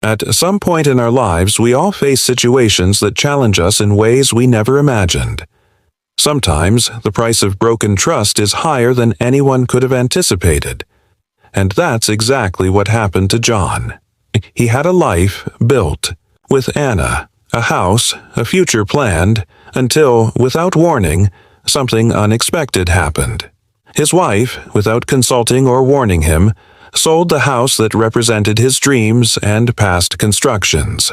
At some point in our lives, we all face situations that challenge us in ways we never imagined. Sometimes, the price of broken trust is higher than anyone could have anticipated. And that's exactly what happened to John. He had a life built, with Anna, a house, a future planned, until, without warning, something unexpected happened. His wife, without consulting or warning him, sold the house that represented his dreams and past constructions.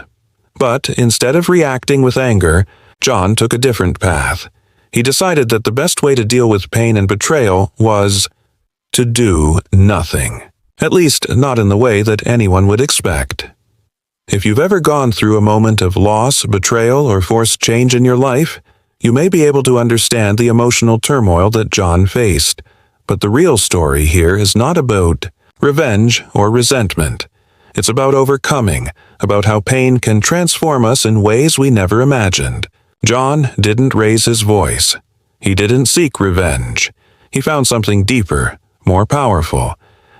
But instead of reacting with anger, John took a different path. He decided that the best way to deal with pain and betrayal was to do nothing. At least not in the way that anyone would expect. If you've ever gone through a moment of loss, betrayal, or forced change in your life, you may be able to understand the emotional turmoil that John faced. But the real story here is not about revenge or resentment. It's about overcoming, about how pain can transform us in ways we never imagined. John didn't raise his voice. He didn't seek revenge. He found something deeper, more powerful.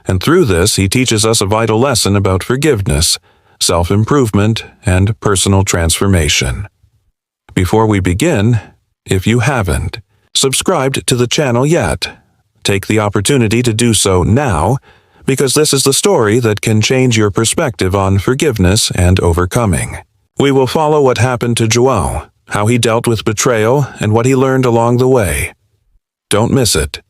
And through this, he teaches us a vital lesson about forgiveness, self-improvement, and personal transformation. Before we begin, if you haven't subscribed to the channel yet, take the opportunity to do so now, because this is the story that can change your perspective on forgiveness and overcoming. We will follow what happened to João, how he dealt with betrayal, and what he learned along the way. Don't miss it.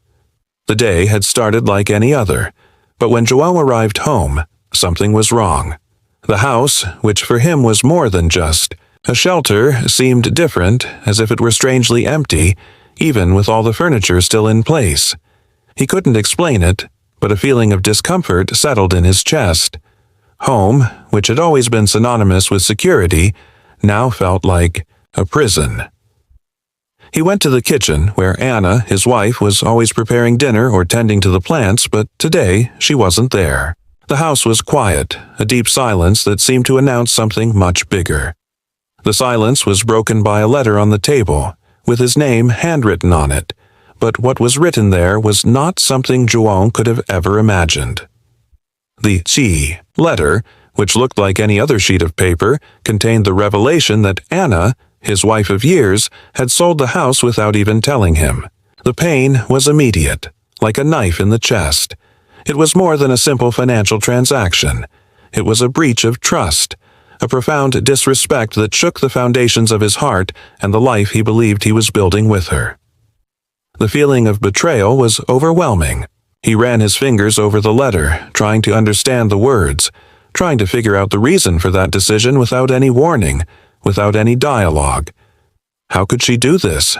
The day had started like any other, but when João arrived home, something was wrong. The house, which for him was more than just a shelter, seemed different, as if it were strangely empty, even with all the furniture still in place. He couldn't explain it, but a feeling of discomfort settled in his chest. Home, which had always been synonymous with security, now felt like a prison. He went to the kitchen, where Anna, his wife, was always preparing dinner or tending to the plants, but today she wasn't there. The house was quiet, a deep silence that seemed to announce something much bigger. The silence was broken by a letter on the table, with his name handwritten on it, but what was written there was not something João could have ever imagined. The C letter, which looked like any other sheet of paper, contained the revelation that Anna, his wife of years, had sold the house without even telling him. The pain was immediate, like a knife in the chest. It was more than a simple financial transaction. It was a breach of trust, a profound disrespect that shook the foundations of his heart and the life he believed he was building with her. The feeling of betrayal was overwhelming. He ran his fingers over the letter, trying to understand the words, trying to figure out the reason for that decision without any warning, without any dialogue. How could she do this?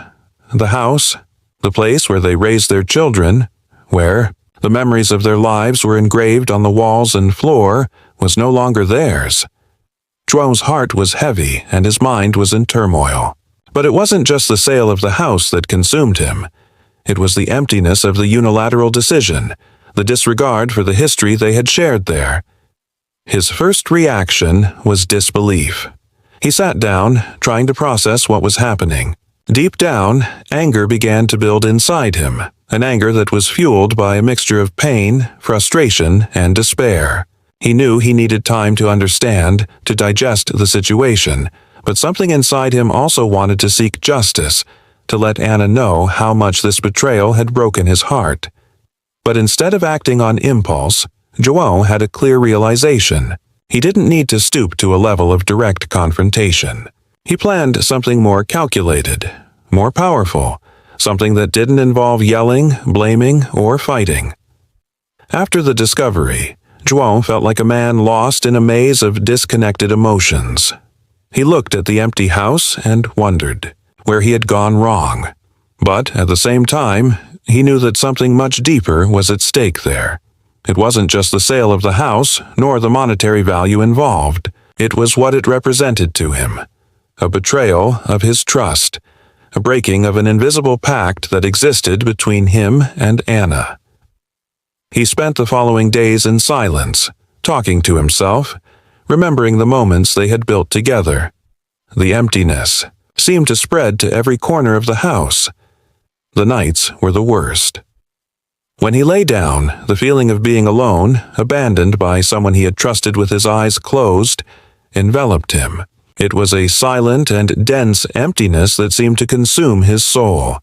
The house, the place where they raised their children, where the memories of their lives were engraved on the walls and floor, was no longer theirs. João's heart was heavy and his mind was in turmoil. But it wasn't just the sale of the house that consumed him. It was the emptiness of the unilateral decision, the disregard for the history they had shared there. His first reaction was disbelief. He sat down, trying to process what was happening. Deep down, anger began to build inside him, an anger that was fueled by a mixture of pain, frustration, and despair. He knew he needed time to understand, to digest the situation, but something inside him also wanted to seek justice, to let Anna know how much this betrayal had broken his heart. But instead of acting on impulse, João had a clear realization. He didn't need to stoop to a level of direct confrontation. He planned something more calculated, more powerful, something that didn't involve yelling, blaming, or fighting. After the discovery, João felt like a man lost in a maze of disconnected emotions. He looked at the empty house and wondered where he had gone wrong. But at the same time, he knew that something much deeper was at stake there. It wasn't just the sale of the house, nor the monetary value involved. It was what it represented to him. A betrayal of his trust, a breaking of an invisible pact that existed between him and Anna. He spent the following days in silence, talking to himself, remembering the moments they had built together. The emptiness seemed to spread to every corner of the house. The nights were the worst. When he lay down, the feeling of being alone, abandoned by someone he had trusted with his eyes closed, enveloped him. It was a silent and dense emptiness that seemed to consume his soul.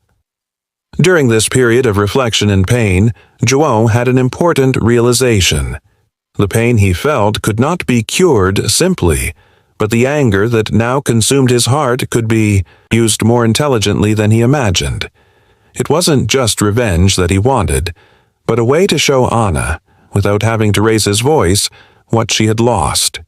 During this period of reflection and pain, Zhuo had an important realization. The pain he felt could not be cured simply, but the anger that now consumed his heart could be used more intelligently than he imagined. It wasn't just revenge that he wanted, but a way to show Anna, without having to raise his voice, what she had lost.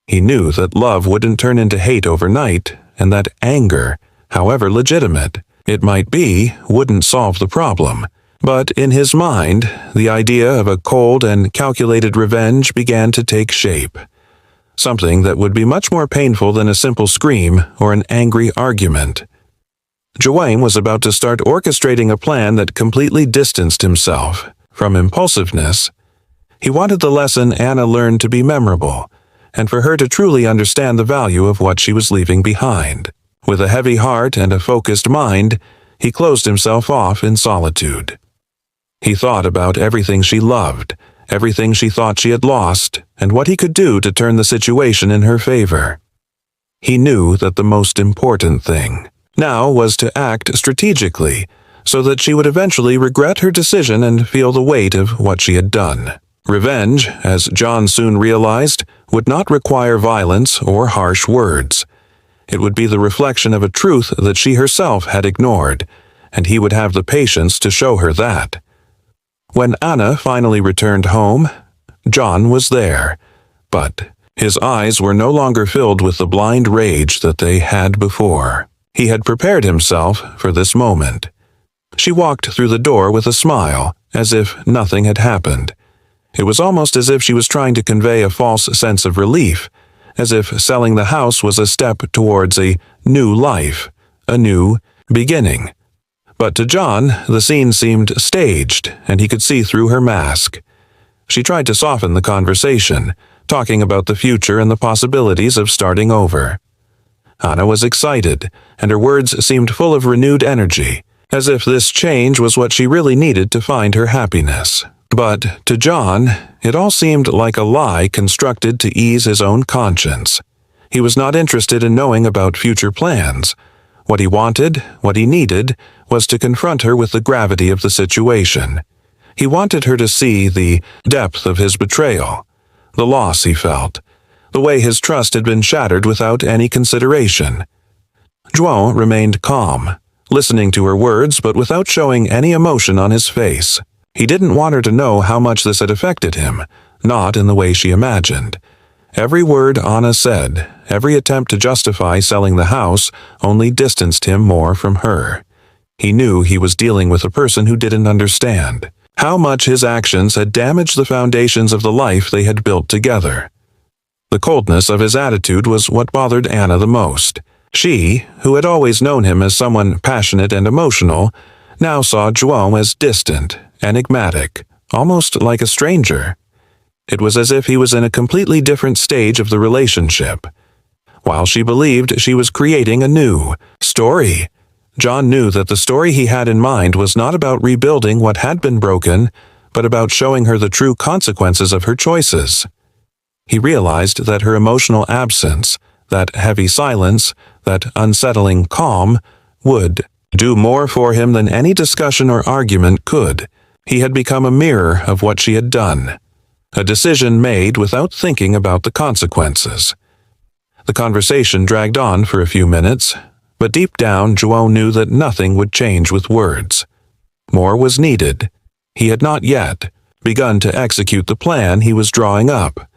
He knew that love wouldn't turn into hate overnight, and that anger, however legitimate it might be, wouldn't solve the problem. But in his mind, the idea of a cold and calculated revenge began to take shape. Something that would be much more painful than a simple scream or an angry argument. Zhuo was about to start orchestrating a plan that completely distanced himself from impulsiveness. He wanted the lesson Anna learned to be memorable, and for her to truly understand the value of what she was leaving behind. With a heavy heart and a focused mind, he closed himself off in solitude. He thought about everything she loved, everything she thought she had lost, and what he could do to turn the situation in her favor. He knew that the most important thing now was to act strategically, so that she would eventually regret her decision and feel the weight of what she had done. Revenge, as John soon realized, would not require violence or harsh words. It would be the reflection of a truth that she herself had ignored, and he would have the patience to show her that. When Anna finally returned home, John was there, but his eyes were no longer filled with the blind rage that they had before. He had prepared himself for this moment. She walked through the door with a smile, as if nothing had happened. It was almost as if she was trying to convey a false sense of relief, as if selling the house was a step towards a new life, a new beginning. But to John, the scene seemed staged, and he could see through her mask. She tried to soften the conversation, talking about the future and the possibilities of starting over. Anna was excited, and her words seemed full of renewed energy, as if this change was what she really needed to find her happiness. But to John, it all seemed like a lie constructed to ease his own conscience. He was not interested in knowing about future plans. What he wanted, what he needed, was to confront her with the gravity of the situation. He wanted her to see the depth of his betrayal, the loss he felt, the way his trust had been shattered without any consideration. Zhuo remained calm, listening to her words but without showing any emotion on his face. He didn't want her to know how much this had affected him, not in the way she imagined. Every word Anna said, every attempt to justify selling the house, only distanced him more from her. He knew he was dealing with a person who didn't understand how much his actions had damaged the foundations of the life they had built together. The coldness of his attitude was what bothered Anna the most. She, who had always known him as someone passionate and emotional, now saw Zhuo as distant, enigmatic, almost like a stranger. It was as if he was in a completely different stage of the relationship. While she believed she was creating a new story, John knew that the story he had in mind was not about rebuilding what had been broken, but about showing her the true consequences of her choices. He realized that her emotional absence, that heavy silence, that unsettling calm, would do more for him than any discussion or argument could. He had become a mirror of what she had done, a decision made without thinking about the consequences. The conversation dragged on for a few minutes, but deep down Zhuo knew that nothing would change with words. More was needed. He had not yet begun to execute the plan he was drawing up.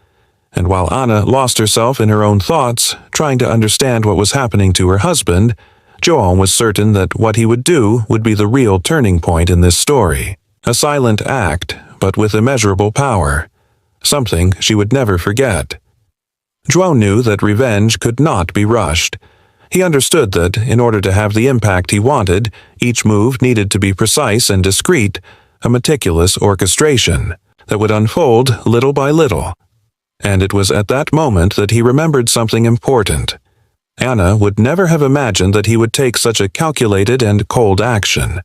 And while Anna lost herself in her own thoughts, trying to understand what was happening to her husband, Zhuo was certain that what he would do would be the real turning point in this story. A silent act, but with immeasurable power. Something she would never forget. Zhuo knew that revenge could not be rushed. He understood that, in order to have the impact he wanted, each move needed to be precise and discreet, a meticulous orchestration that would unfold little by little. And it was at that moment that he remembered something important. Anna would never have imagined that he would take such a calculated and cold action.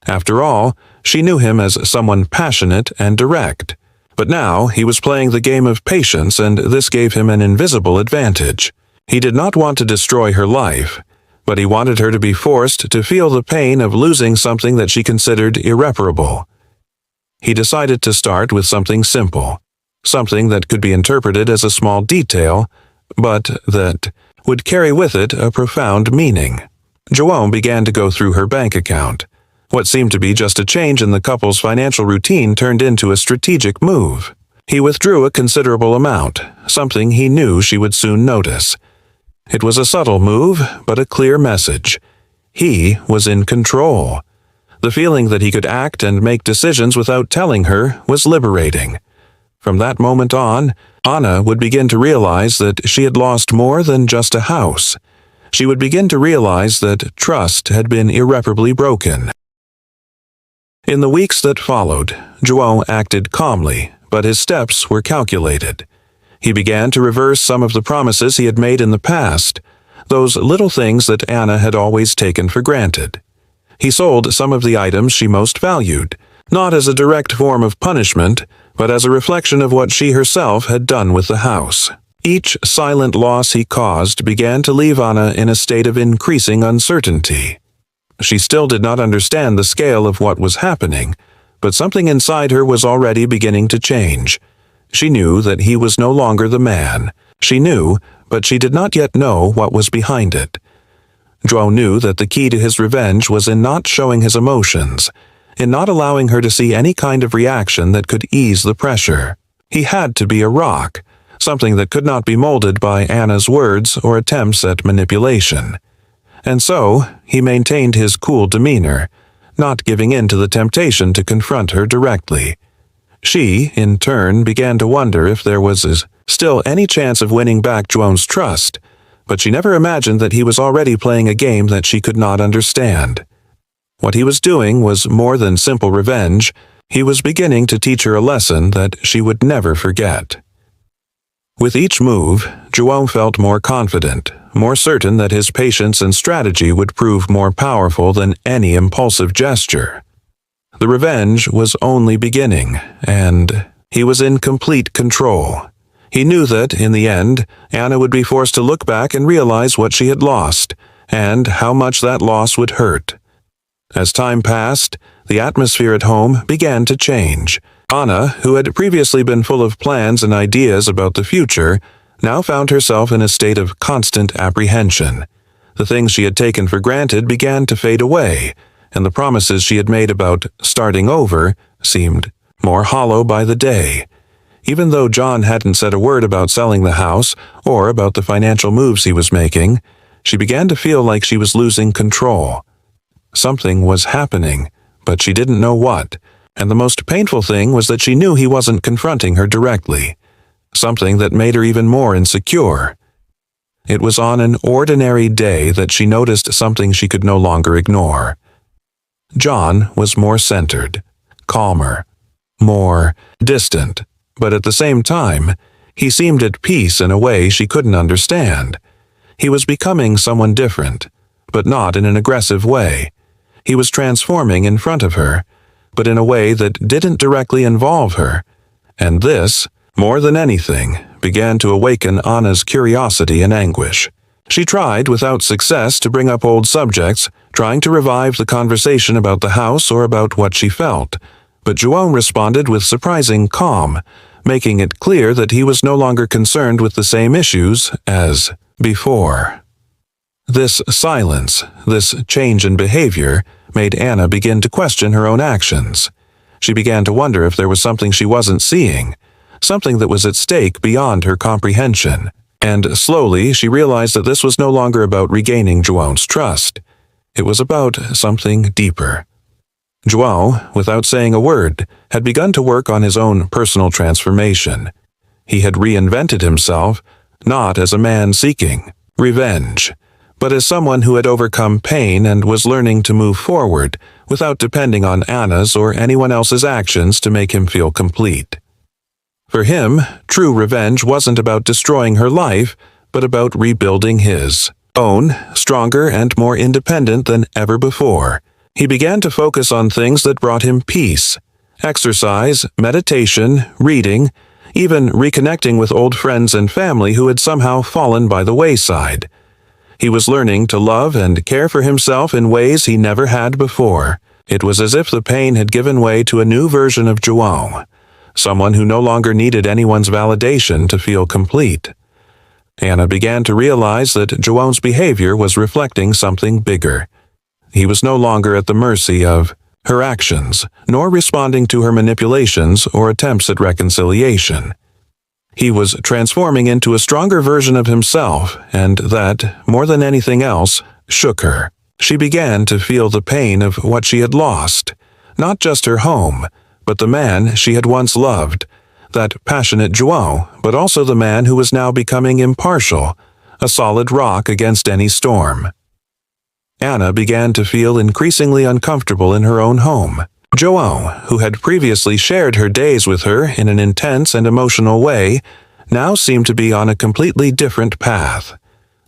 After all, She knew him as someone passionate and direct. But now he was playing the game of patience, and this gave him an invisible advantage. He did not want to destroy her life, but he wanted her to be forced to feel the pain of losing something that she considered irreparable. He decided to start with something simple, something that could be interpreted as a small detail, but that would carry with it a profound meaning. João began to go through her bank account. What seemed to be just a change in the couple's financial routine turned into a strategic move. He withdrew a considerable amount, something he knew she would soon notice. It was a subtle move, but a clear message. He was in control. The feeling that he could act and make decisions without telling her was liberating. From that moment on, Anna would begin to realize that she had lost more than just a house. She would begin to realize that trust had been irreparably broken. In the weeks that followed, João acted calmly, but his steps were calculated. He began to reverse some of the promises he had made in the past, those little things that Anna had always taken for granted. He sold some of the items she most valued, not as a direct form of punishment, but as a reflection of what she herself had done with the house. Each silent loss he caused began to leave Anna in a state of increasing uncertainty. She still did not understand the scale of what was happening, but something inside her was already beginning to change. She knew that he was no longer the man. She knew, but she did not yet know what was behind it. João knew that the key to his revenge was in not showing his emotions, in not allowing her to see any kind of reaction that could ease the pressure. He had to be a rock, something that could not be molded by Anna's words or attempts at manipulation. And so, he maintained his cool demeanor, not giving in to the temptation to confront her directly. She, in turn, began to wonder if there was still any chance of winning back João's trust, but she never imagined that he was already playing a game that she could not understand. What he was doing was more than simple revenge. He was beginning to teach her a lesson that she would never forget. With each move, João felt more confident, more certain that his patience and strategy would prove more powerful than any impulsive gesture. The revenge was only beginning, and he was in complete control. He knew that, in the end, Anna would be forced to look back and realize what she had lost, and how much that loss would hurt. As time passed, the atmosphere at home began to change. Anna, who had previously been full of plans and ideas about the future, now found herself in a state of constant apprehension. The things she had taken for granted began to fade away, and the promises she had made about starting over seemed more hollow by the day. Even though John hadn't said a word about selling the house or about the financial moves he was making, she began to feel like she was losing control. Something was happening, but she didn't know what, and the most painful thing was that she knew he wasn't confronting her directly, something that made her even more insecure. It was on an ordinary day that she noticed something she could no longer ignore. John was more centered, calmer, more distant, but at the same time, he seemed at peace in a way she couldn't understand. He was becoming someone different, but not in an aggressive way. He was transforming in front of her, but in a way that didn't directly involve her, and this, more than anything, began to awaken Anna's curiosity and anguish. She tried, without success, to bring up old subjects, trying to revive the conversation about the house or about what she felt, but João responded with surprising calm, making it clear that he was no longer concerned with the same issues as before. This silence, this change in behavior, made Anna begin to question her own actions. She began to wonder if there was something she wasn't seeing, something that was at stake beyond her comprehension. And slowly she realized that this was no longer about regaining João's trust. It was about something deeper. João, without saying a word, had begun to work on his own personal transformation. He had reinvented himself, not as a man seeking revenge, but as someone who had overcome pain and was learning to move forward without depending on Anna's or anyone else's actions to make him feel complete. For him, true revenge wasn't about destroying her life, but about rebuilding his own, stronger and more independent than ever before. He began to focus on things that brought him peace: exercise, meditation, reading, even reconnecting with old friends and family who had somehow fallen by the wayside. He was learning to love and care for himself in ways he never had before. It was as if the pain had given way to a new version of João, someone who no longer needed anyone's validation to feel complete. Ana began to realize that João's behavior was reflecting something bigger. He was no longer at the mercy of her actions, nor responding to her manipulations or attempts at reconciliation. He was transforming into a stronger version of himself, and that, more than anything else, shook her. She began to feel the pain of what she had lost, not just her home, but the man she had once loved, that passionate João, but also the man who was now becoming impartial, a solid rock against any storm. Ana began to feel increasingly uncomfortable in her own home. João, who had previously shared her days with her in an intense and emotional way, now seemed to be on a completely different path.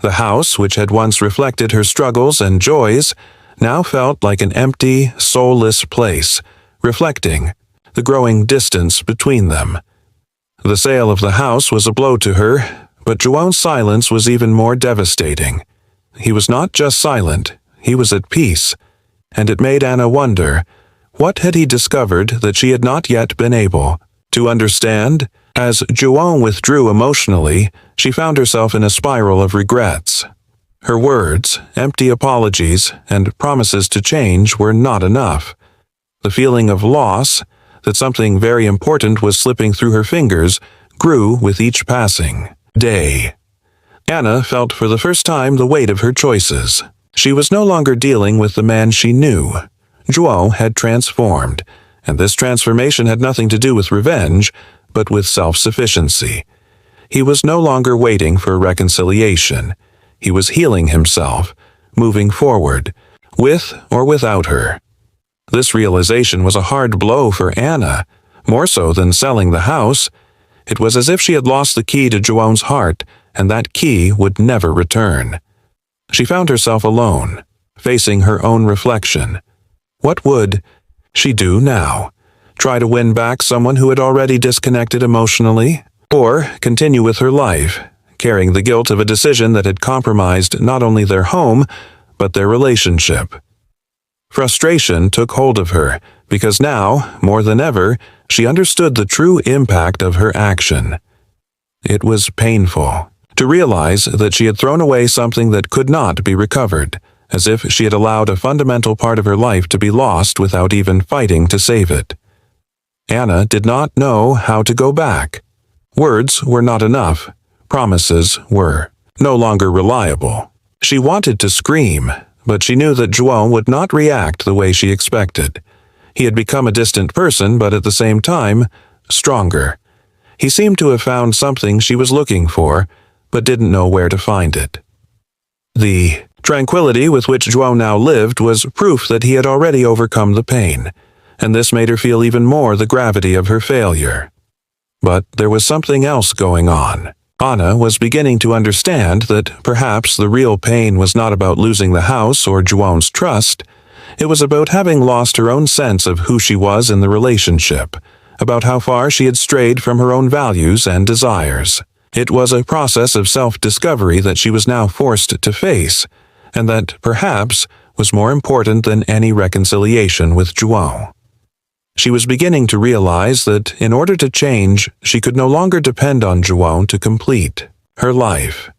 The house, which had once reflected her struggles and joys, now felt like an empty, soulless place, reflecting the growing distance between them. The sale of the house was a blow to her, but João's silence was even more devastating. He was not just silent, he was at peace, and it made Ana wonder, what had he discovered that she had not yet been able to understand? As João withdrew emotionally, she found herself in a spiral of regrets. Her words, empty apologies, and promises to change were not enough. The feeling of loss, that something very important was slipping through her fingers, grew with each passing day. Ana felt for the first time the weight of her choices. She was no longer dealing with the man she knew. João had transformed, and this transformation had nothing to do with revenge, but with self-sufficiency. He was no longer waiting for reconciliation. He was healing himself, moving forward, with or without her. This realization was a hard blow for Ana, more so than selling the house. It was as if she had lost the key to João's heart, and that key would never return. She found herself alone, facing her own reflection. What would she do now? Try to win back someone who had already disconnected emotionally? Or continue with her life, carrying the guilt of a decision that had compromised not only their home, but their relationship? Frustration took hold of her, because now, more than ever, she understood the true impact of her action. It was painful to realize that she had thrown away something that could not be recovered, as if she had allowed a fundamental part of her life to be lost without even fighting to save it. Ana did not know how to go back. Words were not enough. Promises were no longer reliable. She wanted to scream, but she knew that João would not react the way she expected. He had become a distant person, but at the same time, stronger. He seemed to have found something she was looking for, but didn't know where to find it. The tranquility with which João now lived was proof that he had already overcome the pain, and this made her feel even more the gravity of her failure. But there was something else going on. Ana was beginning to understand that perhaps the real pain was not about losing the house or João's trust. It was about having lost her own sense of who she was in the relationship, about how far she had strayed from her own values and desires. It was a process of self-discovery that she was now forced to face, and that, perhaps, was more important than any reconciliation with João. She was beginning to realize that, in order to change, she could no longer depend on João to complete her life.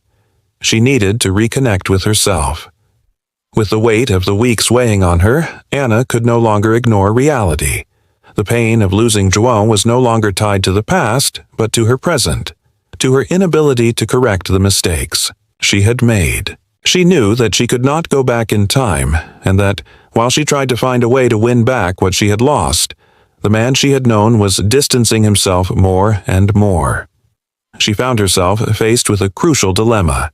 She needed to reconnect with herself. With the weight of the weeks weighing on her, Ana could no longer ignore reality. The pain of losing João was no longer tied to the past, but to her present, to her inability to correct the mistakes she had made. She knew that she could not go back in time, and that, while she tried to find a way to win back what she had lost, the man she had known was distancing himself more and more. She found herself faced with a crucial dilemma.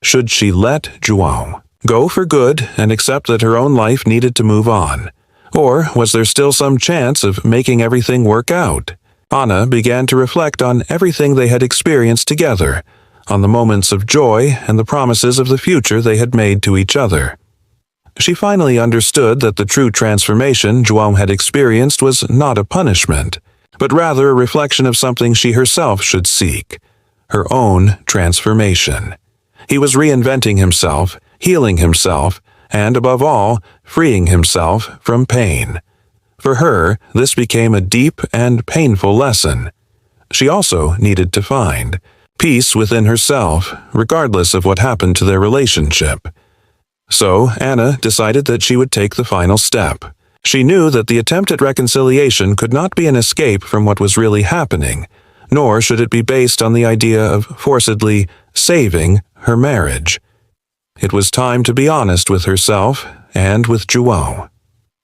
Should she let João go for good and accept that her own life needed to move on? Or was there still some chance of making everything work out? Ana began to reflect on everything they had experienced together, on the moments of joy and the promises of the future they had made to each other. She finally understood that the true transformation João had experienced was not a punishment, but rather a reflection of something she herself should seek, her own transformation. He was reinventing himself, healing himself, and above all, freeing himself from pain. For her, this became a deep and painful lesson. She also needed to find peace within herself, regardless of what happened to their relationship. So Anna decided that she would take the final step. She knew that the attempt at reconciliation could not be an escape from what was really happening, nor should it be based on the idea of forcedly saving her marriage. It was time to be honest with herself and with João.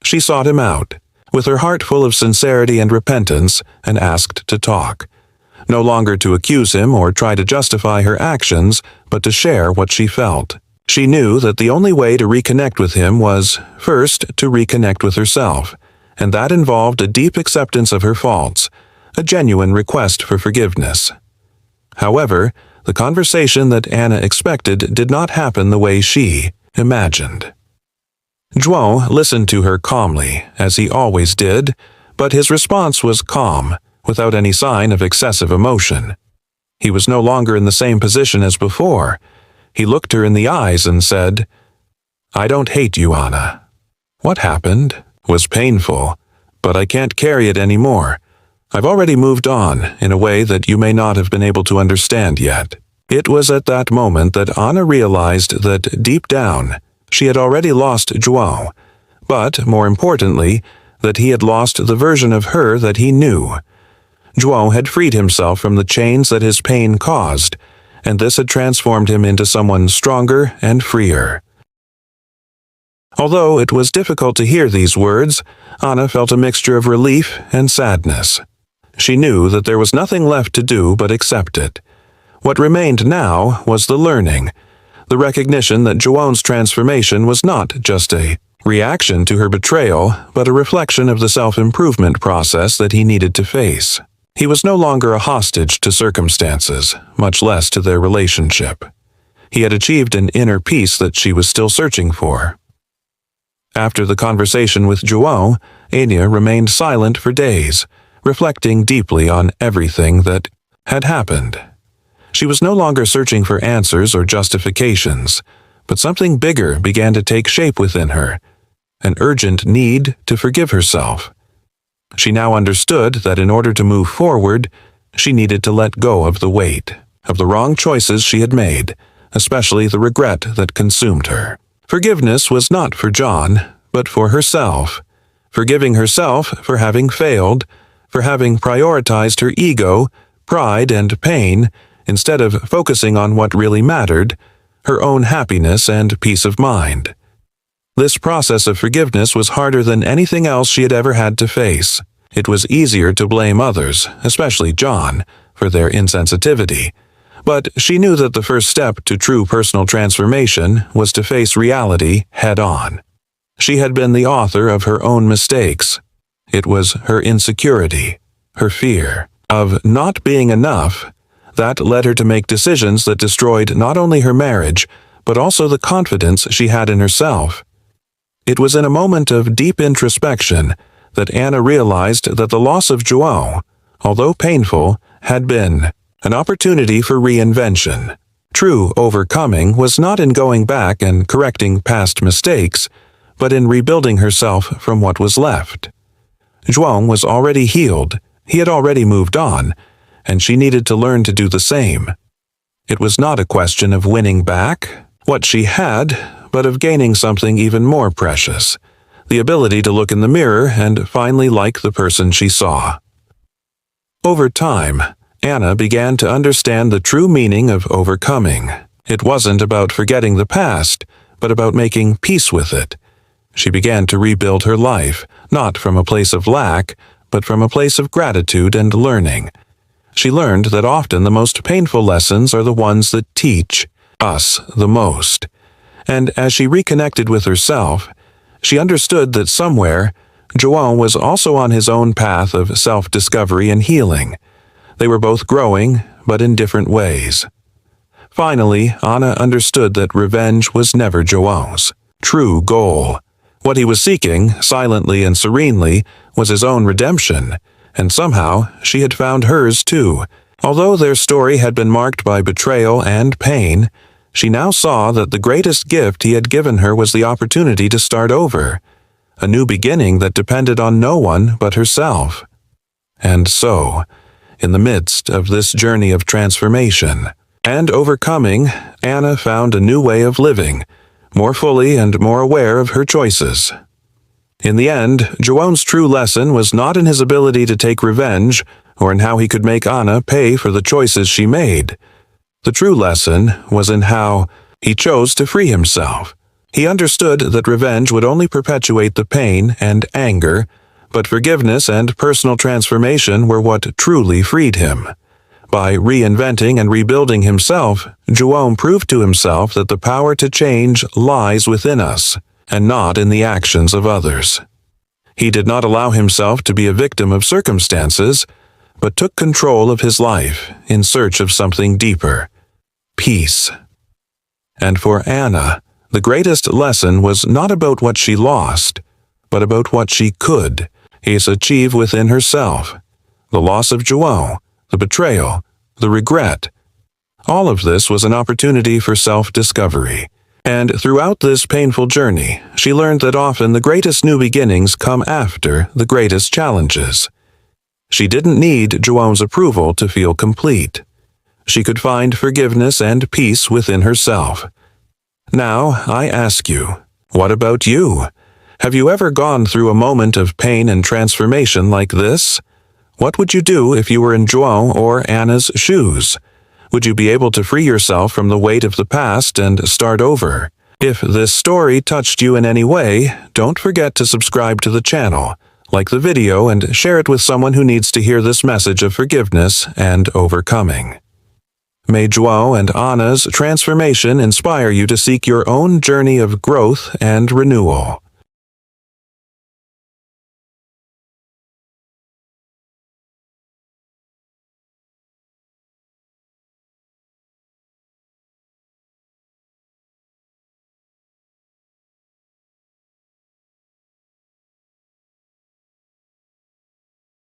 She sought him out, with her heart full of sincerity and repentance, and asked to talk. No longer to accuse him or try to justify her actions, but to share what she felt. She knew that the only way to reconnect with him was, first, to reconnect with herself, and that involved a deep acceptance of her faults, a genuine request for forgiveness. However, the conversation that Anna expected did not happen the way she imagined. João listened to her calmly, as he always did, but his response was calm, without any sign of excessive emotion. He was no longer in the same position as before. He looked her in the eyes and said, "I don't hate you, Anna. What happened was painful, but I can't carry it anymore. I've already moved on in a way that you may not have been able to understand yet." It was at that moment that Anna realized that deep down, she had already lost João, but, more importantly, that he had lost the version of her that he knew. João had freed himself from the chains that his pain caused, and this had transformed him into someone stronger and freer. Although it was difficult to hear these words, Anna felt a mixture of relief and sadness. She knew that there was nothing left to do but accept it. What remained now was the learning, the recognition that João's transformation was not just a reaction to her betrayal, but a reflection of the self-improvement process that he needed to face. He was no longer a hostage to circumstances, much less to their relationship. He had achieved an inner peace that she was still searching for. After the conversation with João, Anya remained silent for days, reflecting deeply on everything that had happened. She was no longer searching for answers or justifications, but something bigger began to take shape within her, an urgent need to forgive herself. She now understood that in order to move forward, she needed to let go of the weight of the wrong choices she had made, especially the regret that consumed her. Forgiveness was not for John, but for herself. Forgiving herself for having failed, for having prioritized her ego, pride, and pain, instead of focusing on what really mattered, her own happiness and peace of mind. This process of forgiveness was harder than anything else she had ever had to face. It was easier to blame others, especially John, for their insensitivity. But she knew that the first step to true personal transformation was to face reality head-on. She had been the author of her own mistakes. It was her insecurity, her fear of not being enough, that led her to make decisions that destroyed not only her marriage, but also the confidence she had in herself. It was in a moment of deep introspection that Anna realized that the loss of João, although painful, had been an opportunity for reinvention. True overcoming was not in going back and correcting past mistakes, but in rebuilding herself from what was left. João was already healed, he had already moved on, and she needed to learn to do the same. It was not a question of winning back what she had, but of gaining something even more precious, the ability to look in the mirror and finally like the person she saw. Over time, Anna began to understand the true meaning of overcoming. It wasn't about forgetting the past, but about making peace with it. She began to rebuild her life, not from a place of lack, but from a place of gratitude and learning. She learned that often the most painful lessons are the ones that teach us the most. And as she reconnected with herself, she understood that somewhere, João was also on his own path of self-discovery and healing. They were both growing, but in different ways. Finally, Anna understood that revenge was never João's. true goal. What he was seeking, silently and serenely, was his own redemption, and somehow she had found hers too. Although their story had been marked by betrayal and pain, she now saw that the greatest gift he had given her was the opportunity to start over, a new beginning that depended on no one but herself. And so, in the midst of this journey of transformation and overcoming, Anna found a new way of living, more fully and more aware of her choices. In the end, João's true lesson was not in his ability to take revenge or in how he could make Anna pay for the choices she made. The true lesson was in how he chose to free himself. He understood that revenge would only perpetuate the pain and anger, but forgiveness and personal transformation were what truly freed him. By reinventing and rebuilding himself, João proved to himself that the power to change lies within us, and not in the actions of others. He did not allow himself to be a victim of circumstances, but took control of his life in search of something deeper: peace. And for Anna, the greatest lesson was not about what she lost, but about what she could achieve within herself. The loss of João, the betrayal, the regret. All of this was an opportunity for self-discovery. And throughout this painful journey, she learned that often the greatest new beginnings come after the greatest challenges. She didn't need João's approval to feel complete. She could find forgiveness and peace within herself. Now, I ask you, what about you? Have you ever gone through a moment of pain and transformation like this? What would you do if you were in João or Anna's shoes? Would you be able to free yourself from the weight of the past and start over? If this story touched you in any way, don't forget to subscribe to the channel, like the video, and share it with someone who needs to hear this message of forgiveness and overcoming. May João and Anna's transformation inspire you to seek your own journey of growth and renewal.